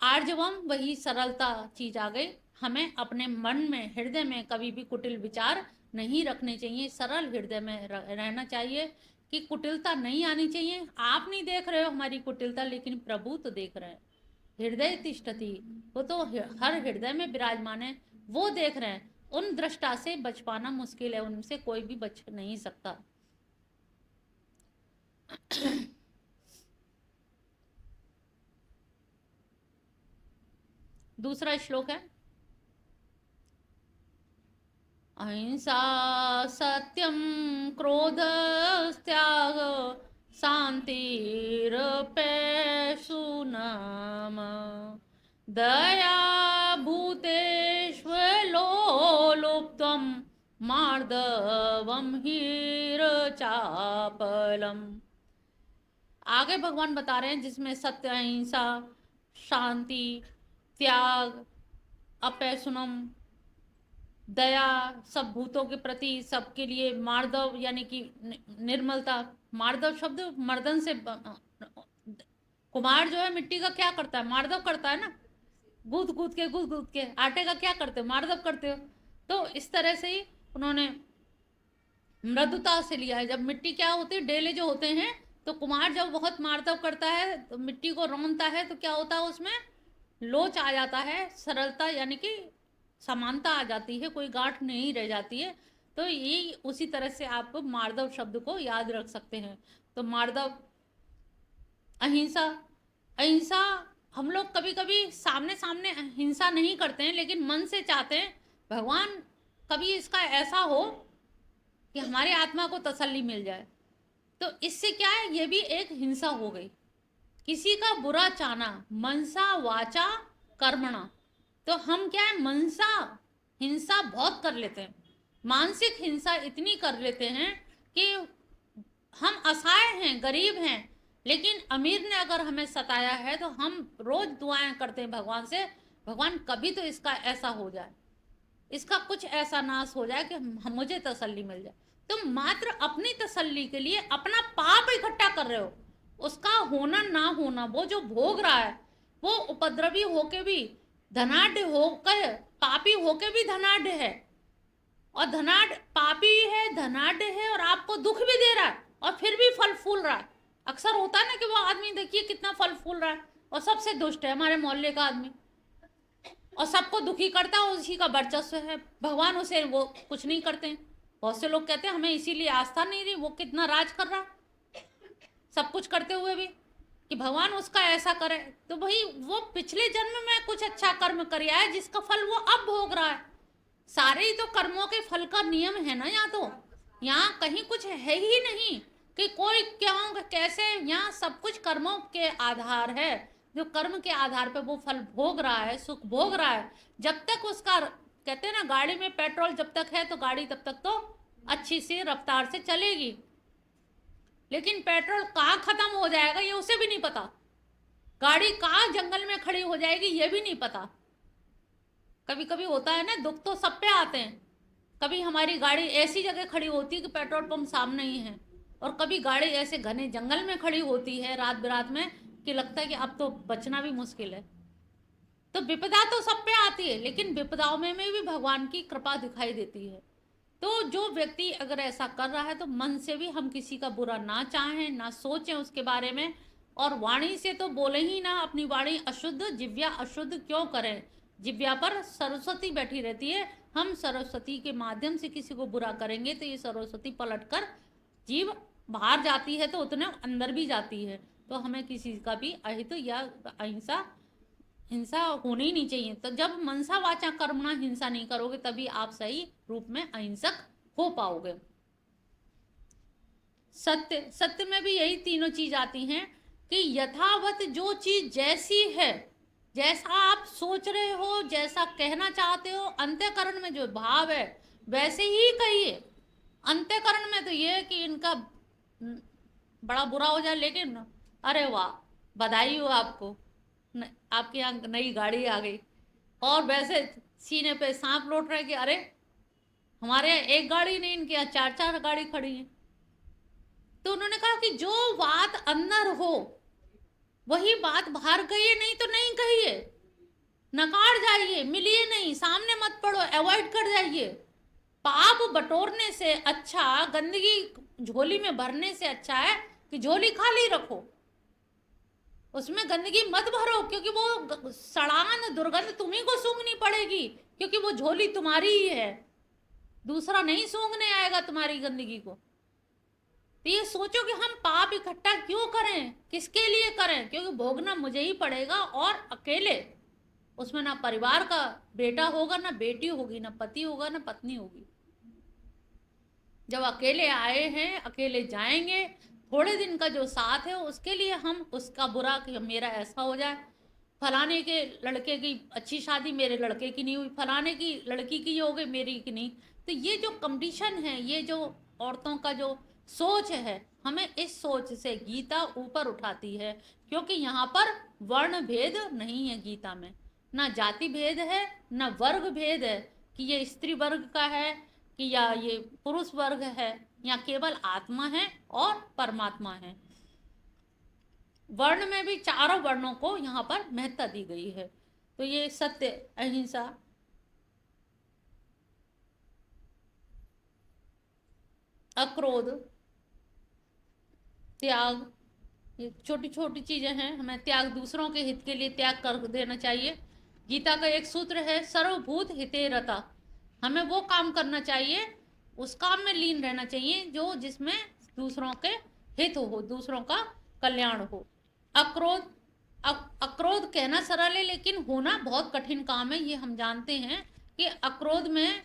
आर्जवम वही सरलता चीज आ गई। हमें अपने मन में, हृदय में कभी भी कुटिल विचार नहीं रखने चाहिए, सरल हृदय में रहना चाहिए कि कुटिलता नहीं आनी चाहिए। आप नहीं देख रहे हो हमारी कुटिलता, लेकिन प्रभु तो देख रहे हैं। हृदय तिष्ठति, वो तो हर हृदय में विराजमान है, वो देख रहे हैं। उन दृष्टा से बच पाना मुश्किल है, उनसे कोई भी बच नहीं सकता। दूसरा श्लोक है, अहिंसा सत्यम क्रोध त्याग शांतिरपेषु नाम दया भूतेष्वलोलुप्त्वं मार्दवम हीरचापलम। आगे भगवान बता रहे हैं जिसमें सत्य, अहिंसा, शांति, त्याग, अपैशुनम, दया, सब भूतों के प्रति, सबके लिए, मार्दव यानी कि निर्मलता। मार्दव शब्द मर्दन से, कुमार जो है मिट्टी का क्या करता है, मार्दव करता है ना, गूंथ गूंथ के आटे का क्या करते हो, मार्दव करते हो। तो इस तरह से ही उन्होंने मृदुता से लिया है। जब मिट्टी क्या होती है, डेले जो होते हैं, तो कुम्हार जब बहुत मार्दव करता है तो मिट्टी को रौंदता है, तो क्या होता है उसमें लोच आ जाता है, सरलता यानी कि समानता आ जाती है, कोई गांठ नहीं रह जाती है। तो ये उसी तरह से आप मार्दव शब्द को याद रख सकते हैं। तो मार्दव, अहिंसा, अहिंसा हम लोग कभी कभी सामने सामने हिंसा नहीं करते हैं, लेकिन मन से चाहते हैं भगवान कभी इसका ऐसा हो कि हमारी आत्मा को तसल्ली मिल जाए। तो इससे क्या है, ये भी एक हिंसा हो गई, किसी का बुरा चाहना, मनसा वाचा कर्मणा। तो हम क्या है, मनसा हिंसा बहुत कर लेते हैं, मानसिक हिंसा इतनी कर लेते हैं कि हम असहाय हैं, गरीब हैं, लेकिन अमीर ने अगर हमें सताया है तो हम रोज दुआएं करते हैं भगवान से, भगवान कभी तो इसका ऐसा हो जाए, इसका कुछ ऐसा नाश हो जाए कि मुझे तसल्ली मिल जाए। तुम मात्र अपनी तसल्ली के लिए अपना पाप इकट्ठा कर रहे हो, उसका होना ना होना, वो जो भोग रहा है, वो उपद्रवी होके भी, धनाढ़ होकर, पापी होके भी धनाढ़ है, और धनाढ़ पापी है, धनाढ़ है, और आपको दुख भी दे रहा है, और फिर भी फल फूल रहा है। अक्सर होता है ना कि वो आदमी देखिए कितना फल फूल रहा है, और सबसे दुष्ट है हमारे मोहल्ले का आदमी, और सबको दुखी करता है, उसी का वर्चस्व है, भगवान उसे वो कुछ नहीं करते हैं। बहुत से लोग कहते हैं हमें इसीलिए आस्था नहीं रही, वो कितना राज कर रहा, सब कुछ करते हुए भी, कि भगवान उसका ऐसा करे। तो भाई वो पिछले जन्म में कुछ अच्छा कर्म किया है जिसका फल वो अब भोग रहा है। सारे ही तो कर्मों के फल का नियम है ना, यहाँ तो, यहाँ कहीं कुछ है ही नहीं कि कोई क्या कैसे, यहाँ सब कुछ कर्मों के आधार है। जो कर्म के आधार पे वो फल भोग रहा है, सुख भोग रहा है। जब तक उसका, कहते हैं ना गाड़ी में पेट्रोल जब तक है तो गाड़ी तब तक तो अच्छी सी रफ्तार से चलेगी, लेकिन पेट्रोल कहाँ खत्म हो जाएगा ये उसे भी नहीं पता, गाड़ी कहाँ जंगल में खड़ी हो जाएगी ये भी नहीं पता। कभी कभी होता है ना, दुख तो सब पे आते हैं। कभी हमारी गाड़ी ऐसी जगह खड़ी होती है कि पेट्रोल पंप सामने ही है, और कभी गाड़ी ऐसे घने जंगल में खड़ी होती है रात बिरात में कि लगता है कि अब तो बचना भी मुश्किल है। तो विपदा तो सब पे आती है, लेकिन विपदाओं में भी भगवान की कृपा दिखाई देती है। तो जो व्यक्ति अगर ऐसा कर रहा है तो मन से भी हम किसी का बुरा ना चाहें, ना सोचें उसके बारे में, और वाणी से तो बोले ही ना, अपनी वाणी अशुद्ध, जिव्या अशुद्ध क्यों करें। जिव्या पर सरस्वती बैठी रहती है, हम सरस्वती के माध्यम से किसी को बुरा करेंगे तो ये सरस्वती पलट कर जीव बाहर जाती है तो उतने अंदर भी जाती है। तो हमें किसी का भी अहित या अहिंसा, हिंसा होनी ही नहीं चाहिए। तो जब मनसा वाचा कर्मणा हिंसा नहीं करोगे तभी आप सही रूप में अहिंसक हो पाओगे। सत्य, सत्य में भी यही तीनों चीज आती हैं कि यथावत जो चीज जैसी है, जैसा आप सोच रहे हो, जैसा कहना चाहते हो, अंतःकरण में जो भाव है वैसे ही कहिए। अंतःकरण में तो ये है कि इनका बड़ा बुरा हो जाए, लेकिन अरे वाह बधाई हो आपको, आपके यहाँ नई गाड़ी आ गई, और वैसे सीने पे सांप लौट रहे कि अरे हमारे यहाँ एक गाड़ी नहीं, इनके यहाँ चार चार गाड़ी खड़ी है। तो उन्होंने कहा कि जो बात अंदर हो, वही बात बाहर कहिए, नहीं तो नहीं कहिए, नकार जाइए, मिलिए नहीं, सामने मत पड़ो, अवॉइड कर जाइए। पाप बटोरने से अच्छा, गंदगी झोली में भरने से अच्छा है कि झोली खाली रखो, उसमें गंदगी मत भरो, क्योंकि वो सड़ान दुर्गंध तुम्ही को सूंघनी पड़ेगी, क्योंकि वो झोली तुम्हारी ही है, दूसरा नहीं सूंघने आएगा तुम्हारी गंदगी को। तो ये सोचो कि हम पाप इकट्ठा क्यों करें, किसके लिए करें, क्योंकि भोगना मुझे ही पड़ेगा, और अकेले, उसमें ना परिवार का बेटा होगा, ना बेटी होगी, ना पति होगा, ना पत्नी होगी। जब अकेले आए हैं अकेले जाएंगे, थोड़े दिन का जो साथ है उसके लिए हम उसका बुरा कि मेरा ऐसा हो जाए, फलाने के लड़के की अच्छी शादी मेरे लड़के की नहीं हुई, फलाने की लड़की की हो गई मेरी की नहीं। तो ये जो कंडीशन है, ये जो औरतों का जो सोच है, हमें इस सोच से गीता ऊपर उठाती है, क्योंकि यहाँ पर वर्ण भेद नहीं है गीता में, ना जाति भेद है, ना वर्ग भेद है कि ये स्त्री वर्ग का है कि या ये पुरुष वर्ग है, या केवल आत्मा है और परमात्मा है। वर्ण में भी चारों वर्णों को यहाँ पर महत्ता दी गई है। तो ये सत्य, अहिंसा, अक्रोध, त्याग, ये छोटी छोटी चीजें हैं, हमें त्याग, दूसरों के हित के लिए त्याग कर देना चाहिए। गीता का एक सूत्र है, सर्वभूत हिते रता, हमें वो काम करना चाहिए, उस काम में लीन रहना चाहिए जो जिसमें दूसरों के हित हो, दूसरों का कल्याण हो। अक्रोध, अक्रोध कहना सरल है लेकिन होना बहुत कठिन काम है, ये हम जानते हैं कि अक्रोध में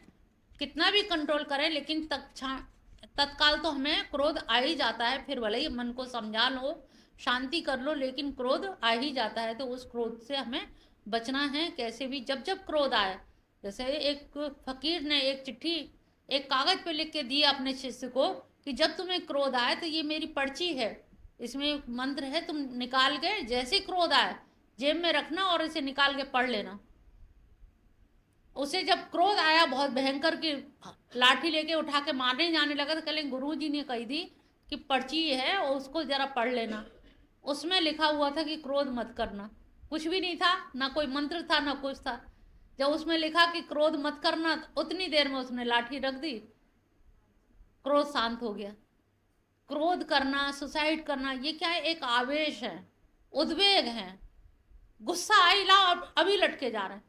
कितना भी कंट्रोल करें लेकिन तत्काल तो हमें क्रोध आ ही जाता है, फिर भले ही मन को समझा लो, शांति कर लो, लेकिन क्रोध आ ही जाता है। तो उस क्रोध से हमें बचना है कैसे भी। जब जब क्रोध आए, जैसे एक फकीर ने एक चिट्ठी एक कागज पे लिख के दी अपने शिष्य को कि जब तुम्हें क्रोध आए तो ये मेरी पर्ची है, इसमें एक मंत्र है, तुम निकाल के जैसे क्रोध आए जेब में रखना और इसे निकाल के पढ़ लेना। उसे जब क्रोध आया बहुत भयंकर की लाठी लेके उठा के मारने जाने लगा, तो कल गुरुजी ने कही थी कि पर्ची है और उसको जरा पढ़ लेना। उसमें लिखा हुआ था कि क्रोध मत करना, कुछ भी नहीं था, ना कोई मंत्र था ना कुछ था। जब उसमें लिखा कि क्रोध मत करना, उतनी देर में उसने लाठी रख दी, क्रोध शांत हो गया। क्रोध करना, सुसाइड करना, ये क्या है, एक आवेश है, उद्वेग है, गुस्सा आई ला अभी लटके जा रहे हैं,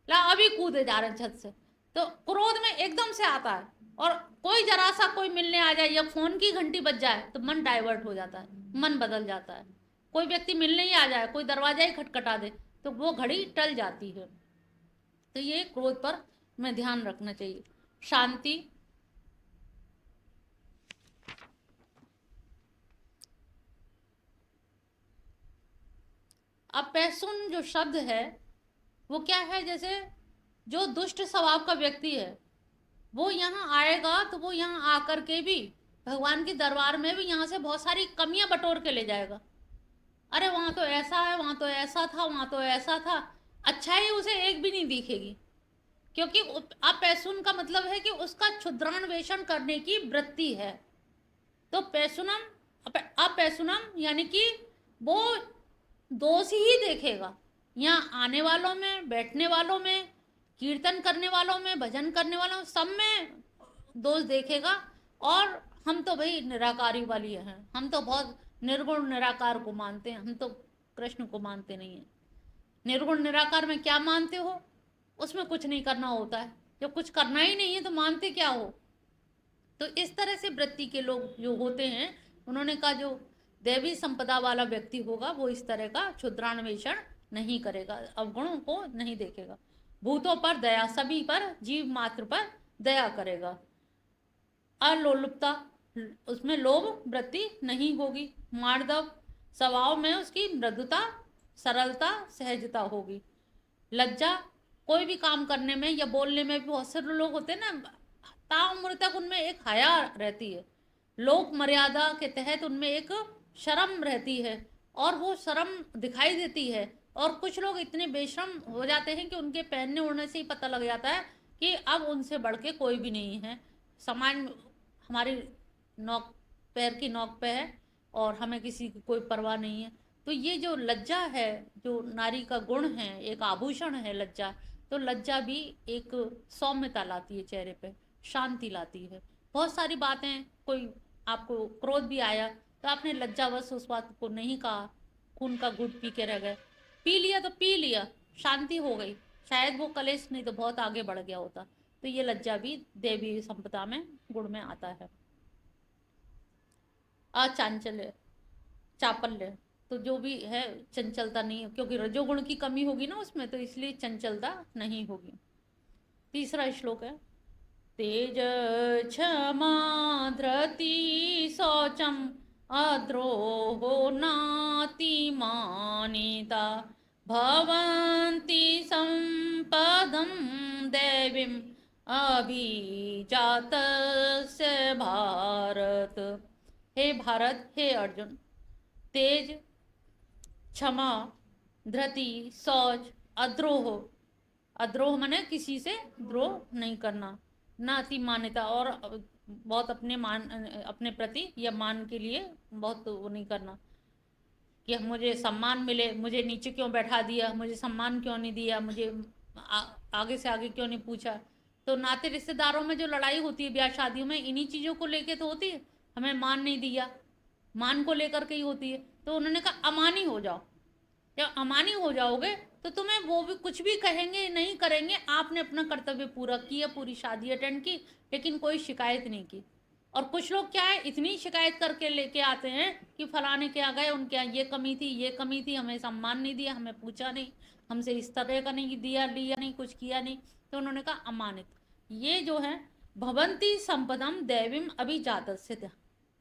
ला अभी कूदे जा रहे हैं छत से। तो क्रोध में एकदम से आता है, और कोई जरा सा कोई मिलने आ जाए या फोन की घंटी बज जाए तो मन डाइवर्ट हो जाता है, मन बदल जाता है। कोई व्यक्ति मिलने ही आ जाए, कोई दरवाजा ही खटखटा दे तो वो घड़ी टल जाती है। तो ये क्रोध पर हमें ध्यान रखना चाहिए। शांति, अब पैसुन जो शब्द है वो क्या है, जैसे जो दुष्ट स्वभाव का व्यक्ति है वो यहाँ आएगा तो वो यहाँ आकर के भी भगवान के दरबार में भी यहाँ से बहुत सारी कमियां बटोर के ले जाएगा। अरे वहां तो ऐसा है, वहां तो ऐसा था, वहां तो ऐसा था, अच्छाई उसे एक भी नहीं दिखेगी, क्योंकि अपैसुन का मतलब है कि उसका क्षुद्रान्वेषण करने की वृत्ति है। तो पैसुनम, अपैसुनम यानी कि वो दोष ही देखेगा, यहाँ आने वालों में, बैठने वालों में, कीर्तन करने वालों में, भजन करने वालों में, सब में दोष देखेगा। और हम तो भाई निराकारी वाली हैं, हम तो बहुत निर्गुण निराकार को मानते हैं, हम तो कृष्ण को मानते नहीं हैं। निर्गुण निराकार में क्या मानते हो, उसमें कुछ नहीं करना होता है, जब कुछ करना ही नहीं है तो मानते क्या हो। तो इस तरह से वृत्ति के लोग जो होते हैं, उन्होंने कहा जो देवी संपदा वाला व्यक्ति होगा वो इस तरह का क्षुद्रान्वेषण नहीं करेगा, अवगुणों को नहीं देखेगा। भूतों पर दया, सभी पर, जीव मात्र पर दया करेगा। अलोलुपता, उसमें लोभ वृत्ति नहीं होगी। मार्दव, स्वभाव में उसकी मृदुता, सरलता, सहजता होगी। लज्जा, कोई भी काम करने में या बोलने में भी बहुत से लोग होते हैं ना, ताउम्र तक उनमें एक हया रहती है, लोक मर्यादा के तहत उनमें एक शर्म रहती है, और वो शर्म दिखाई देती है। और कुछ लोग इतने बेशर्म हो जाते हैं कि उनके पहनने ओढ़ने से ही पता लग जाता है कि अब उनसे बढ़ के कोई भी नहीं है। समाज हमारी नोक, पैर की नोक पे है और हमें किसी की कोई परवाह नहीं है। तो ये जो लज्जा है, जो नारी का गुण है, एक आभूषण है लज्जा, तो लज्जा भी एक सौम्यता लाती है चेहरे पे, शांति लाती है। बहुत सारी बातें, कोई आपको क्रोध भी आया तो आपने लज्जावश उस बात को नहीं कहा, खून का घूंट पी के रह गए, पी लिया तो पी लिया, शांति हो गई, शायद वो कलेश नहीं तो बहुत आगे बढ़ गया होता। तो ये लज्जा भी देवी संपदा में गुण में आता है। अचांचल्य, चापल्य, तो जो भी है चंचलता नहीं है, क्योंकि रजोगुण की कमी होगी ना उसमें, तो इसलिए चंचलता नहीं होगी। तीसरा श्लोक है, तेज क्षमा धृति शौचम अद्रोहो नातिमानिता भवन्ति संपदं देवीम् अभिजातस्य भारत। हे भारत, हे अर्जुन, तेज, क्षमा, धृति, शौच, अद्रोह, अद्रोह माने किसी से द्रोह नहीं करना, नाति मान्यता, और बहुत अपने प्रति या मान के लिए बहुत वो नहीं करना कि मुझे सम्मान मिले, मुझे नीचे क्यों बैठा दिया, मुझे सम्मान क्यों नहीं दिया, मुझे आगे से आगे क्यों नहीं पूछा। तो नाते रिश्तेदारों में जो लड़ाई होती है ब्याह शादियों में, इन्हीं चीज़ों को लेके तो होती है, हमें मान नहीं दिया, मान को लेकर के ही होती है। तो उन्होंने कहा अमानी हो जाओ, जब अमानी हो जाओगे तो तुम्हें वो भी कुछ भी कहेंगे नहीं करेंगे, आपने अपना कर्तव्य पूरा किया, पूरी शादी अटेंड की, लेकिन कोई शिकायत नहीं की। और कुछ लोग क्या है, इतनी शिकायत करके लेके आते हैं कि फलाने के यहाँ गए, उनके यहाँ ये कमी थी, ये कमी थी, हमें सम्मान नहीं दिया, हमें पूछा नहीं, हमसे इस तरह का नहीं दिया, लिया नहीं, कुछ किया नहीं। तो उन्होंने कहा अमानित। ये जो है भवंती संपदम दैवीम अभिजातस्य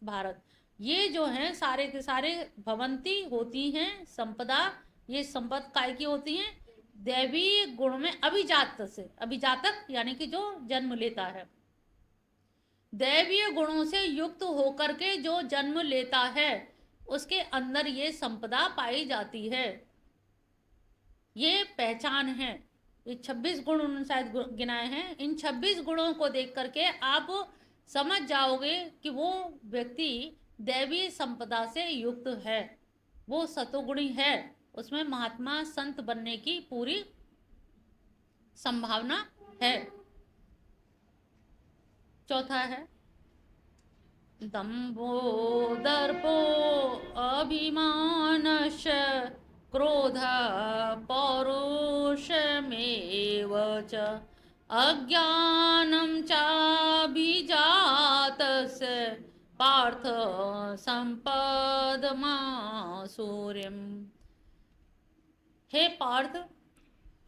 भारत, ये जो है सारे के सारे भवंती होती हैं संपदा, ये संपद काय की होती हैं, दैवी गुण में अभिजात से, अभिजातक यानी कि जो जन्म लेता है, दैवीय गुणों से युक्त होकर के जो जन्म लेता है उसके अंदर ये संपदा पाई जाती है, ये पहचान है। ये 26 गुण उन्होंने शायद गिनाए हैं, इन 26 गुणों को देख करके आप समझ जाओगे कि वो व्यक्ति दैवी संपदा से युक्त है, वो सतोगुणी है, उसमें महात्मा संत बनने की पूरी संभावना है। चौथा है दंभो दर्पो अभिमानश्च क्रोध पौरुषमेव च अज्ञानं चाभिजातस्य पार्थ संपदमासुरीम्। हे पार्थ,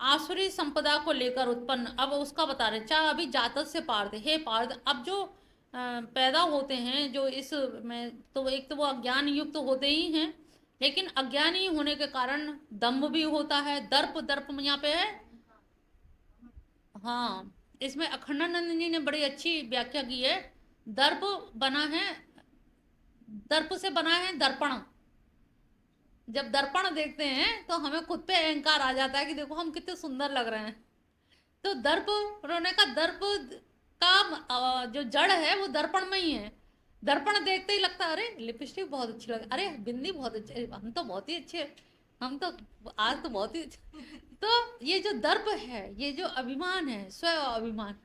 आसुरी संपदा को लेकर उत्पन्न, अब उसका बता रहे, चाहे अभी जातक से पार्थ, हे पार्थ, अब जो पैदा होते हैं जो इस में, तो एक तो वो अज्ञान युक्त तो होते ही हैं, लेकिन अज्ञानी होने के कारण दम्भ भी होता है, दर्प, दर्प यहाँ पे है, हाँ, इसमें अखंडानंद जी ने बड़ी अच्छी व्याख्या की है। दर्प बना है, दर्प से बना है दर्पण, जब दर्पण देखते हैं तो हमें खुद पे अहंकार आ जाता है कि देखो हम कितने सुंदर लग रहे हैं। तो दर्प, उन्होंने कहा दर्प का जो जड़ है वो दर्पण में ही है। दर्पण देखते ही लगता है अरे लिपस्टिक बहुत अच्छी लग, अरे बिंदी बहुत अच्छी, हम तो बहुत ही अच्छे, हम तो आज तो बहुत ही अच्छे। तो ये जो दर्प है, ये जो अभिमान है, स्व अभिमान,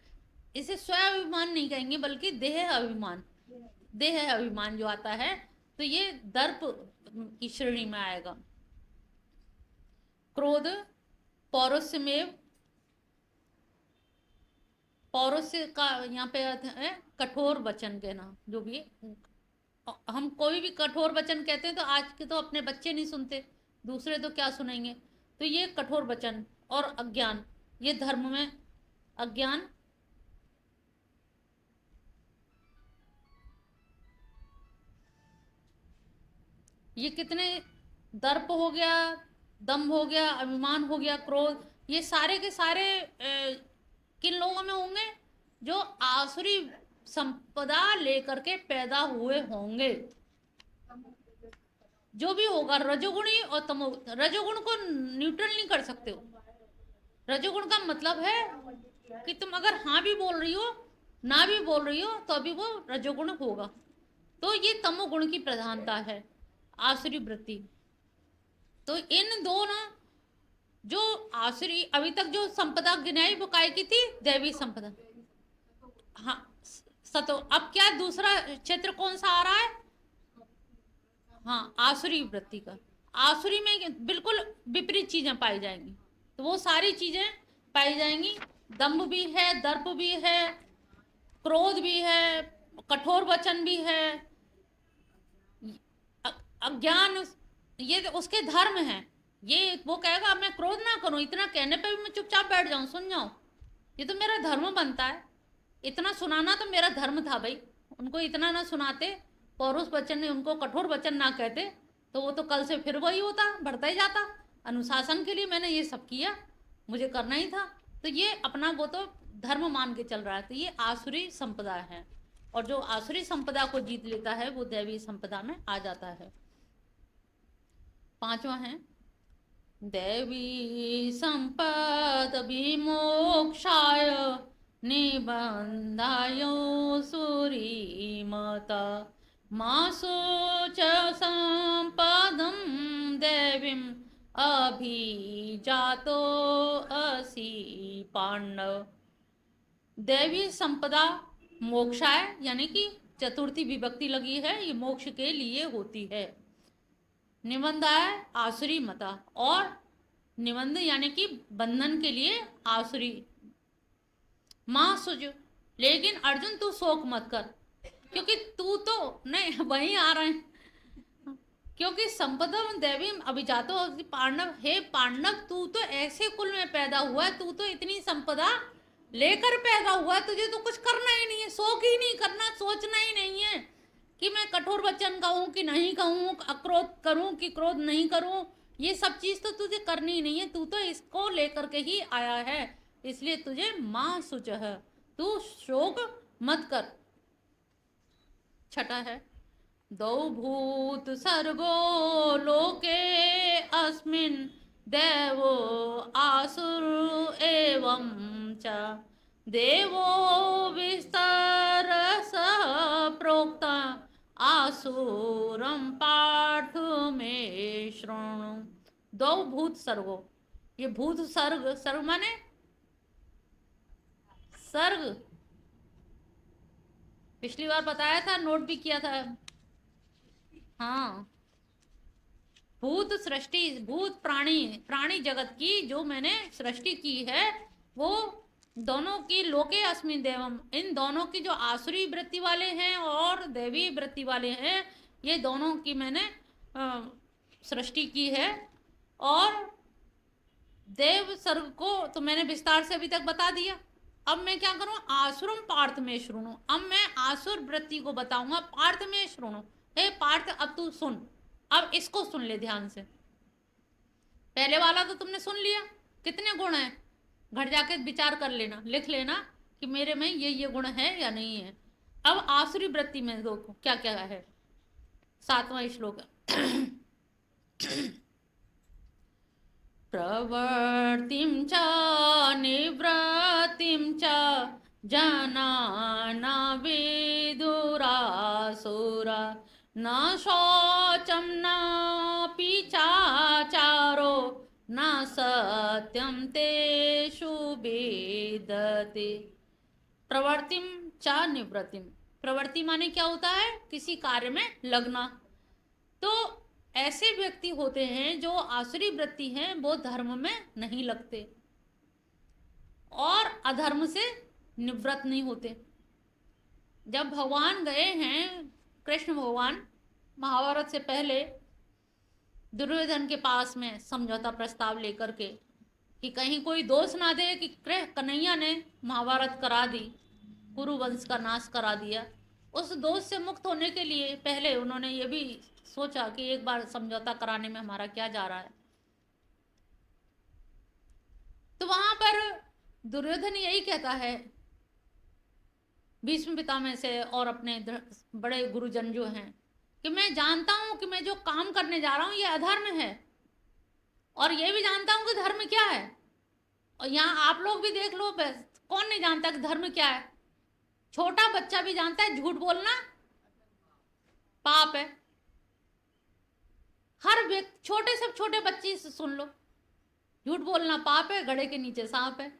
इसे स्व अभिमान नहीं कहेंगे बल्कि देह अभिमान, देह अभिमान जो आता है, तो ये दर्प की श्रेणी में आएगा। क्रोध पौरुषमेव, पौरुष का यहाँ पे अर्थ है कठोर वचन कहना, जो भी हम कोई भी कठोर वचन कहते हैं तो आज के तो अपने बच्चे नहीं सुनते, दूसरे तो क्या सुनेंगे। तो ये कठोर वचन, और अज्ञान, ये धर्म में अज्ञान, ये कितने, दर्प हो गया, दम्भ हो गया, अभिमान हो गया, क्रोध, ये सारे के सारे किन लोगों में होंगे, जो आसुरी संपदा लेकर के पैदा हुए होंगे। जो भी होगा रजोगुणी और तमो, रजोगुण को न्यूट्रल नहीं कर सकते हो। रजोगुण का मतलब है कि तुम अगर हाँ भी बोल रही हो ना भी बोल रही हो तो अभी वो रजोगुण होगा। तो ये तमोगुण की प्रधानता है, आसुरी वृत्ति। तो इन दो ना, जो आसुरी अभी तक जो संपदा गिनाई वो काय की थी, दैवी संपदा। हाँ, सतो। अब क्या दूसरा क्षेत्र कौन सा आ रहा है? हाँ, आसुरी वृत्ति का। आसुरी में बिल्कुल विपरीत चीजें पाई जाएंगी। तो वो सारी चीजें पाई जाएंगी। दम्भ भी है, दर्प भी है, क्रोध भी है, कठोर वचन भी है, अज्ञान, ये तो उसके धर्म हैं। ये वो कहेगा मैं क्रोध ना करूं, इतना कहने पे भी मैं चुपचाप बैठ जाऊं, सुन जाऊं, ये तो मेरा धर्म बनता है। इतना सुनाना तो मेरा धर्म था भाई। उनको इतना ना सुनाते, पौरुष वचन ने उनको कठोर वचन ना कहते, तो वो तो कल से फिर वही होता, बढ़ता ही जाता। अनुशासन के लिए मैंने ये सब किया, मुझे करना ही था। तो ये अपना वो तो धर्म मान के चल रहा है। तो ये आसुरी संपदा है, और जो आसुरी संपदा को जीत लेता है वो दैवी संपदा में आ जाता है। पांचवा है, दैवी संपद विमोक्षाय निबंधाय सुरीमता मासु च संपदं दैवीम् अभिजातो असि पांडव। दैवी संपदा मोक्षाय, यानी कि चतुर्थी विभक्ति लगी है, ये मोक्ष के लिए होती है। निबंध है आसुरी मता, और निबंध यानी कि बंधन के लिए आसुरी। मां सुज, लेकिन अर्जुन तू शोक मत कर, क्योंकि तू तो नहीं वहीं आ रहे हैं। क्योंकि संपदा देवी अभिजातो पांडव, हे पांडव तू तो ऐसे कुल में पैदा हुआ है, तू तो इतनी संपदा लेकर पैदा हुआ है, तुझे तो कुछ करना ही नहीं है, शोक ही नहीं करना, सोचना ही नहीं है कि मैं कठोर वचन कहूं कि नहीं कहूं, अक्रोध करूं कि क्रोध नहीं करूं। ये सब चीज तो तुझे करनी ही नहीं है, तू तो इसको लेकर के ही आया है, इसलिए तुझे मां सुच है, तू शोक मत कर। छठा है, दौ भूत सर्गो लोके अस्मिन् देवो आसुर एवं च देवो विस्तरस प्रोक्ता आसुरम पाठ में शृणु। दो भूत सर्गो, ये भूत सर्ग, सर्ग माने सर्ग, पिछली बार बताया था, नोट भी किया था। हाँ, भूत सृष्टि, भूत प्राणी, प्राणी जगत की जो मैंने सृष्टि की है, वो दोनों की लोके अस्मिन देवम, इन दोनों की जो आसुरी वृत्ति वाले हैं और देवी वृत्ति वाले हैं, ये दोनों की मैंने सृष्टि की है। और देव सर्ग को तो मैंने विस्तार से अभी तक बता दिया। अब मैं क्या करूं, आसुरम पार्थ में श्रृणु, अब मैं आसुर वृत्ति को बताऊंगा पार्थ में श्रृणु। हे पार्थ अब तू सुन, अब इसको सुन ले ध्यान से। पहले वाला तो तुमने सुन लिया, कितने गुण हैं, घर जाके विचार कर लेना, लिख लेना कि मेरे में ये गुण है या नहीं है। अब आसुरी वृत्ति में देखो क्या क्या है। 7वां श्लोक प्रवृत्तिं च निवृत्तिं च जनाना विदुरासुरा न शौचं न चाचारो न सत्यं तेषु वेदते। प्रवृत्तिम च निवृत्तिम, प्रवृत्ति माने क्या होता है, किसी कार्य में लगना। तो ऐसे व्यक्ति होते हैं जो आसुरी वृत्ति हैं, वो धर्म में नहीं लगते और अधर्म से निवृत्त नहीं होते। जब भगवान गए हैं, कृष्ण भगवान महाभारत से पहले दुर्योधन के पास में समझौता प्रस्ताव लेकर के, कि कहीं कोई दोष ना दे कि कन्हैया ने महाभारत करा दी, कुरुवंश का नाश करा दिया, उस दोष से मुक्त होने के लिए पहले उन्होंने ये भी सोचा कि एक बार समझौता कराने में हमारा क्या जा रहा है। तो वहां पर दुर्योधन यही कहता है भीष्म पितामह से और अपने बड़े गुरुजन जो हैं, कि मैं जानता हूं कि मैं जो काम करने जा रहा हूं ये अधर्म है, और ये भी जानता हूं कि धर्म क्या है। और यहाँ आप लोग भी देख लो, कौन नहीं जानता कि धर्म क्या है। छोटा बच्चा भी जानता है झूठ बोलना पाप है, हर व्यक्ति, छोटे से छोटे बच्चे से सुन लो, झूठ बोलना पाप है, घड़े के नीचे सांप है।